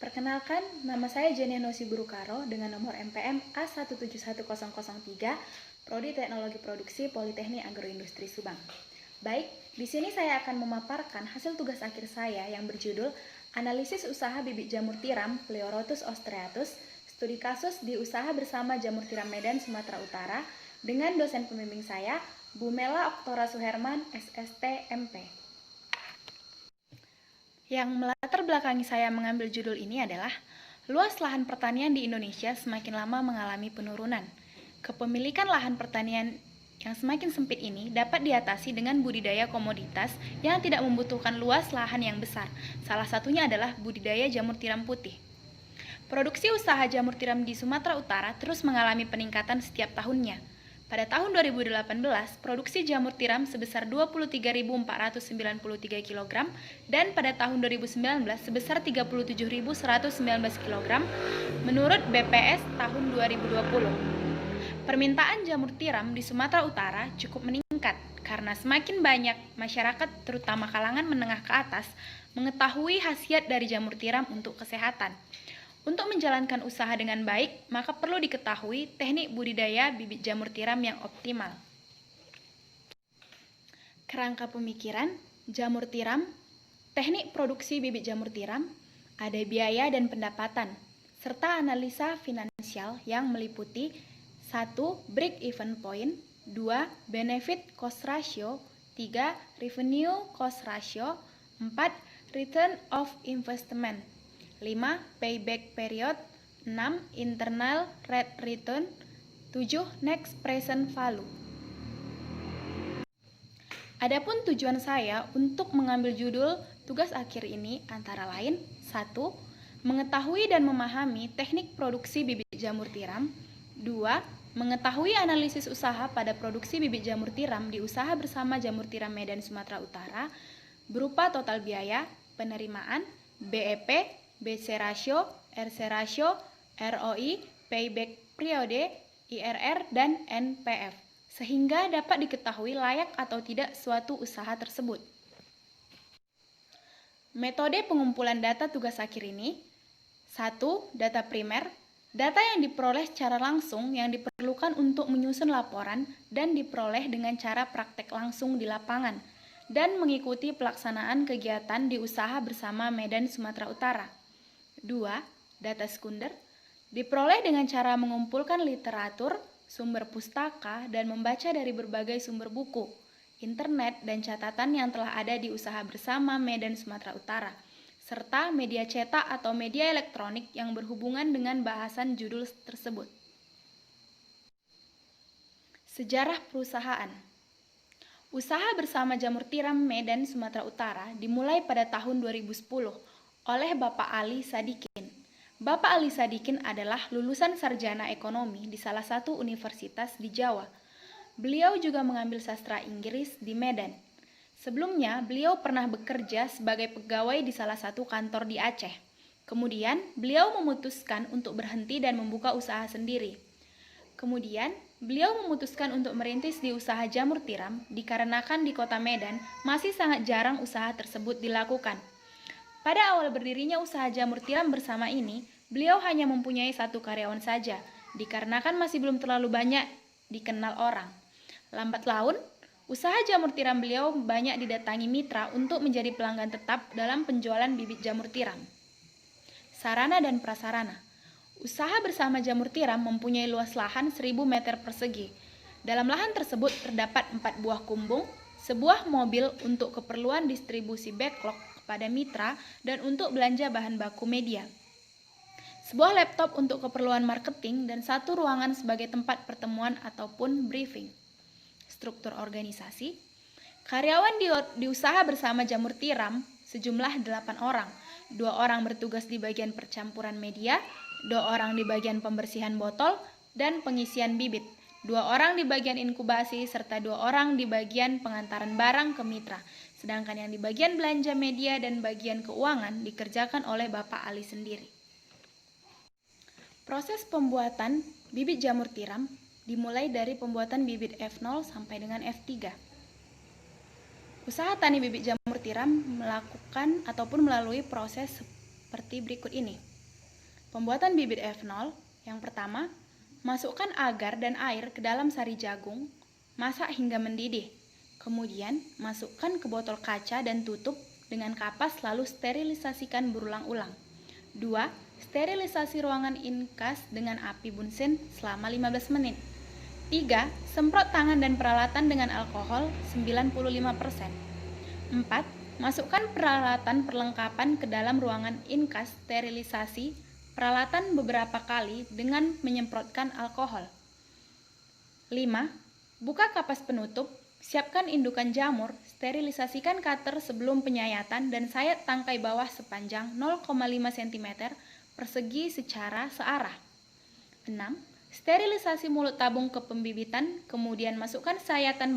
Perkenalkan, nama saya Jenia Nosi Burukaro dengan nomor MPM A171003, Prodi Teknologi Produksi Politeknik Agroindustri Subang. Baik, di sini saya akan memaparkan hasil tugas akhir saya yang berjudul Analisis Usaha Bibit Jamur Tiram Pleurotus ostreatus, studi kasus di usaha bersama jamur tiram Medan, Sumatera Utara, dengan dosen pembimbing saya, Bu Mela Oktora Suherman, SST, MP. Yang melatar belakangi saya mengambil judul ini adalah luas lahan pertanian di Indonesia semakin lama mengalami penurunan. Kepemilikan lahan pertanian yang semakin sempit ini dapat diatasi dengan budidaya komoditas yang tidak membutuhkan luas lahan yang besar. Salah satunya adalah budidaya jamur tiram putih. Produksi usaha jamur tiram di Sumatera Utara terus mengalami peningkatan setiap tahunnya. Pada tahun 2018, produksi jamur tiram sebesar 23.493 kg dan pada tahun 2019 sebesar 37.119 kg menurut BPS tahun 2020. Permintaan jamur tiram di Sumatera Utara cukup meningkat karena semakin banyak masyarakat terutama kalangan menengah ke atas mengetahui khasiat dari jamur tiram untuk kesehatan. Untuk menjalankan usaha dengan baik, maka perlu diketahui teknik budidaya bibit jamur tiram yang optimal. Kerangka pemikiran, jamur tiram, teknik produksi bibit jamur tiram, ada biaya dan pendapatan, serta analisa finansial yang meliputi 1. Break-even point, 2. Benefit cost ratio, 3. Revenue cost ratio, 4. Return of investment, 5. Payback period, 6. Internal rate return, 7. Next present value. Adapun tujuan saya untuk mengambil judul tugas akhir ini antara lain 1. Mengetahui dan memahami teknik produksi bibit jamur tiram, 2. Mengetahui analisis usaha pada produksi bibit jamur tiram di usaha bersama jamur tiram Medan, Sumatera Utara berupa total biaya, penerimaan, BEP, BC ratio, RC ratio, ROI, payback periode, IRR, dan NPF, sehingga dapat diketahui layak atau tidak suatu usaha tersebut. Metode pengumpulan data tugas akhir ini 1. Data primer, data yang diperoleh secara langsung yang diperlukan untuk menyusun laporan dan diperoleh dengan cara praktek langsung di lapangan dan mengikuti pelaksanaan kegiatan di usaha bersama Medan, Sumatera Utara. 2. Data sekunder, diperoleh dengan cara mengumpulkan literatur, sumber pustaka, dan membaca dari berbagai sumber buku, internet, dan catatan yang telah ada di usaha bersama Medan, Sumatera Utara, serta media cetak atau media elektronik yang berhubungan dengan bahasan judul tersebut. Sejarah perusahaan. Usaha bersama jamur tiram Medan, Sumatera Utara dimulai pada tahun 2010 oleh Bapak Ali Sadikin. Bapak Ali Sadikin adalah lulusan sarjana ekonomi di salah satu universitas di Jawa. Beliau juga mengambil sastra Inggris di Medan. Sebelumnya, beliau pernah bekerja sebagai pegawai di salah satu kantor di Aceh. Kemudian, beliau memutuskan untuk berhenti dan membuka usaha sendiri. Kemudian, beliau memutuskan untuk merintis di usaha jamur tiram dikarenakan di kota Medan masih sangat jarang usaha tersebut dilakukan. Pada awal berdirinya usaha jamur tiram bersama ini, beliau hanya mempunyai 1 karyawan saja, dikarenakan masih belum terlalu banyak dikenal orang. Lambat laun, usaha jamur tiram beliau banyak didatangi mitra untuk menjadi pelanggan tetap dalam penjualan bibit jamur tiram. Sarana dan prasarana. Usaha bersama jamur tiram mempunyai luas lahan 1.000 meter persegi. Dalam lahan tersebut terdapat 4 buah kumbung, sebuah mobil untuk keperluan distribusi backlog kepada mitra dan untuk belanja bahan baku media, sebuah laptop untuk keperluan marketing, dan 1 ruangan sebagai tempat pertemuan ataupun briefing. Struktur organisasi. Karyawan di usaha bersama jamur tiram sejumlah 8 orang. 2 orang bertugas di bagian percampuran media, 2 orang di bagian pembersihan botol dan pengisian bibit, 2 orang di bagian inkubasi, serta 2 orang di bagian pengantaran barang ke mitra. Sedangkan yang di bagian belanja media dan bagian keuangan dikerjakan oleh Bapak Ali sendiri. Proses pembuatan bibit jamur tiram dimulai dari pembuatan bibit F0 sampai dengan F3. Usaha tani bibit jamur tiram melakukan ataupun melalui proses seperti berikut ini. Pembuatan bibit F0, yang pertama, masukkan agar dan air ke dalam sari jagung, masak hingga mendidih. Kemudian, masukkan ke botol kaca dan tutup dengan kapas lalu sterilisasikan berulang-ulang. 2. Sterilisasi ruangan inkas dengan api bunsen selama 15 menit. 3. Semprot tangan dan peralatan dengan alkohol 95%. 4. Masukkan peralatan perlengkapan ke dalam ruangan inkas sterilisasi peralatan beberapa kali dengan menyemprotkan alkohol. 5. Buka kapas penutup, siapkan indukan jamur, sterilisasikan cutter sebelum penyayatan dan sayat tangkai bawah sepanjang 0,5 cm persegi secara searah. 6. Sterilisasi mulut tabung ke pembibitan, kemudian masukkan sayatan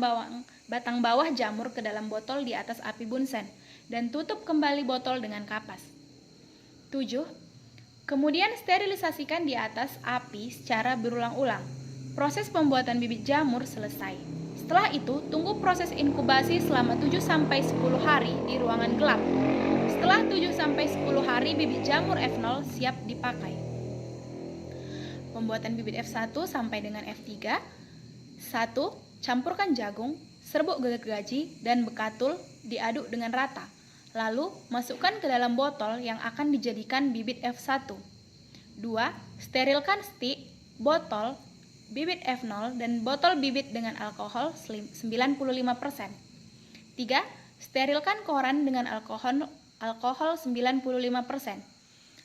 batang bawah jamur ke dalam botol di atas api bunsen dan tutup kembali botol dengan kapas. 7. Kemudian sterilisasikan di atas api secara berulang-ulang. Proses pembuatan bibit jamur selesai. Setelah itu, tunggu proses inkubasi selama 7-10 hari di ruangan gelap. Setelah 7-10 hari, bibit jamur F0 siap dipakai. Pembuatan bibit F1 sampai dengan F3. 1. Campurkan jagung, serbuk gergaji, dan bekatul diaduk dengan rata. Lalu, masukkan ke dalam botol yang akan dijadikan bibit F1. 2. Sterilkan stik, botol, bibit F0, dan botol bibit dengan alkohol 95%. 3. Sterilkan koran dengan alkohol 95%.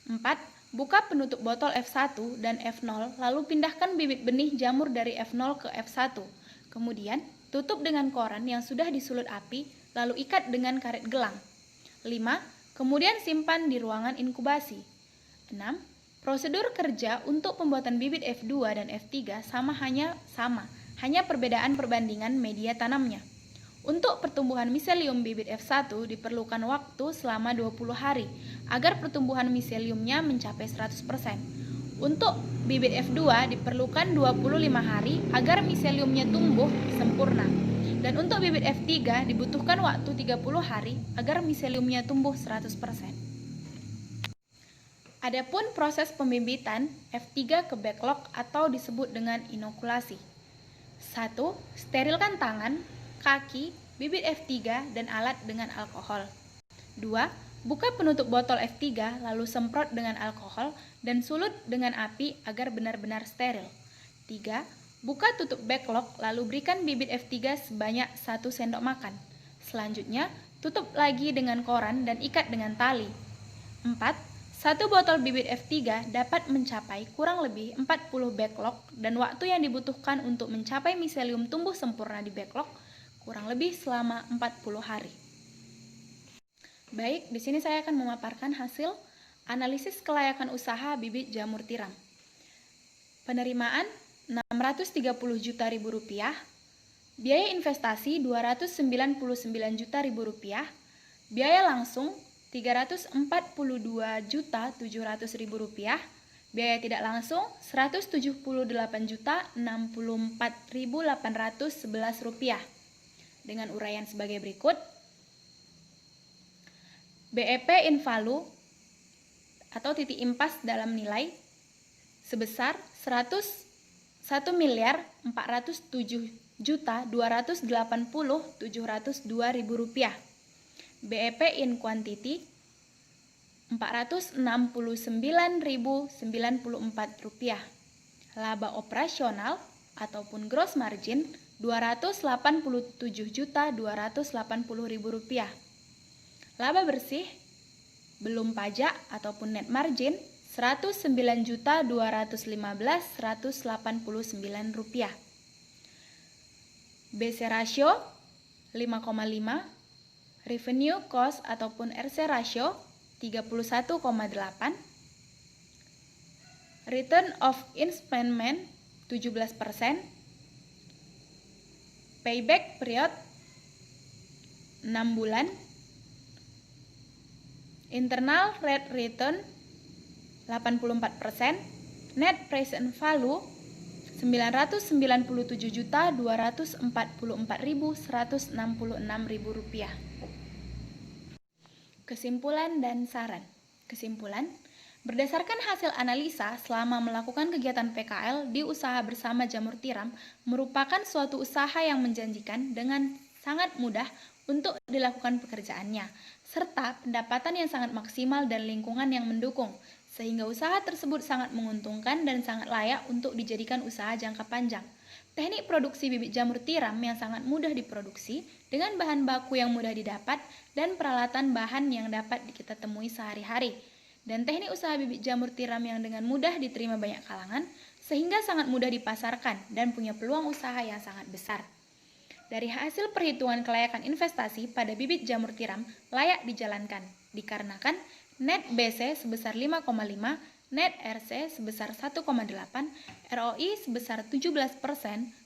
4. Buka penutup botol F1 dan F0, lalu pindahkan bibit benih jamur dari F0 ke F1. Kemudian, tutup dengan koran yang sudah disulut api, lalu ikat dengan karet gelang. 5. Kemudian simpan di ruangan inkubasi. 6. Prosedur kerja untuk pembuatan bibit F2 dan F3 hanya perbedaan perbandingan media tanamnya. Untuk pertumbuhan miselium bibit F1 diperlukan waktu selama 20 hari agar pertumbuhan miseliumnya mencapai 100%. Untuk bibit F2 diperlukan 25 hari agar miseliumnya tumbuh sempurna. Dan untuk bibit F3 dibutuhkan waktu 30 hari agar miseliumnya tumbuh 100%. Adapun proses pembibitan F3 ke backlog atau disebut dengan inokulasi. 1. Sterilkan tangan, kaki, bibit F3 dan alat dengan alkohol. 2. Buka penutup botol F3 lalu semprot dengan alkohol dan sulut dengan api agar benar-benar steril. 3. Buka tutup backlog lalu berikan bibit F3 sebanyak 1 sendok makan. Selanjutnya, tutup lagi dengan koran dan ikat dengan tali. 4. 1 botol bibit F3 dapat mencapai kurang lebih 40 backlog dan waktu yang dibutuhkan untuk mencapai miselium tumbuh sempurna di backlog kurang lebih selama 40 hari. Baik, di sini saya akan memaparkan hasil analisis kelayakan usaha bibit jamur tiram. Penerimaan Rp630 juta, biaya investasi Rp299 juta, biaya langsung Rp342.700.000, biaya tidak langsung Rp178.064.811. Dengan uraian sebagai berikut. BEP Invalu atau titik impas dalam nilai sebesar Rp101.407.280.702. BEP in quantity Rp469.094. Laba operasional ataupun gross margin Rp287.280.000. Laba bersih belum pajak ataupun net margin Rp109.215.189. BC ratio 5,5, revenue cost ataupun RC ratio 31,8, return of investment 17%, payback period 6 bulan, internal rate return 84%, net present value Rp997.244.166.000. Kesimpulan dan saran. Kesimpulan, Berdasarkan hasil analisa, selama melakukan kegiatan PKL di usaha bersama Jamur Tiram merupakan suatu usaha yang menjanjikan dengan sangat mudah untuk dilakukan pekerjaannya, serta pendapatan yang sangat maksimal dan lingkungan yang mendukung, sehingga usaha tersebut sangat menguntungkan dan sangat layak untuk dijadikan usaha jangka panjang. Teknik produksi bibit jamur tiram yang sangat mudah diproduksi dengan bahan baku yang mudah didapat dan peralatan bahan yang dapat kita temui sehari-hari. Dan teknik usaha bibit jamur tiram yang dengan mudah diterima banyak kalangan sehingga sangat mudah dipasarkan dan punya peluang usaha yang sangat besar. Dari hasil perhitungan kelayakan investasi pada bibit jamur tiram layak dijalankan dikarenakan net BC sebesar 5,5, net RC sebesar 1,8, ROI sebesar 17%,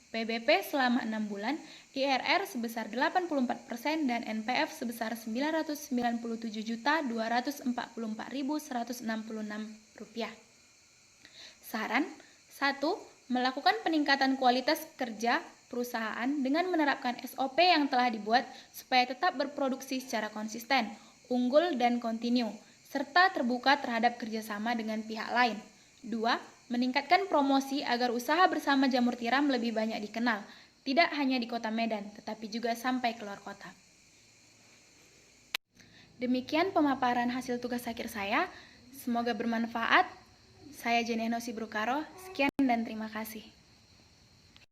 PBP selama 6 bulan, IRR sebesar 84% dan NPF sebesar Rp997.244.166. Saran 1. Melakukan peningkatan kualitas kerja perusahaan dengan menerapkan SOP yang telah dibuat supaya tetap berproduksi secara konsisten, unggul dan kontinu, serta terbuka terhadap kerjasama dengan pihak lain. 2. Meningkatkan promosi agar usaha bersama Jamur Tiram lebih banyak dikenal, tidak hanya di Kota Medan, tetapi juga sampai keluar kota. Demikian pemaparan hasil tugas akhir saya. Semoga bermanfaat. Saya Jenny Enosi Brukaro. Sekian dan terima kasih.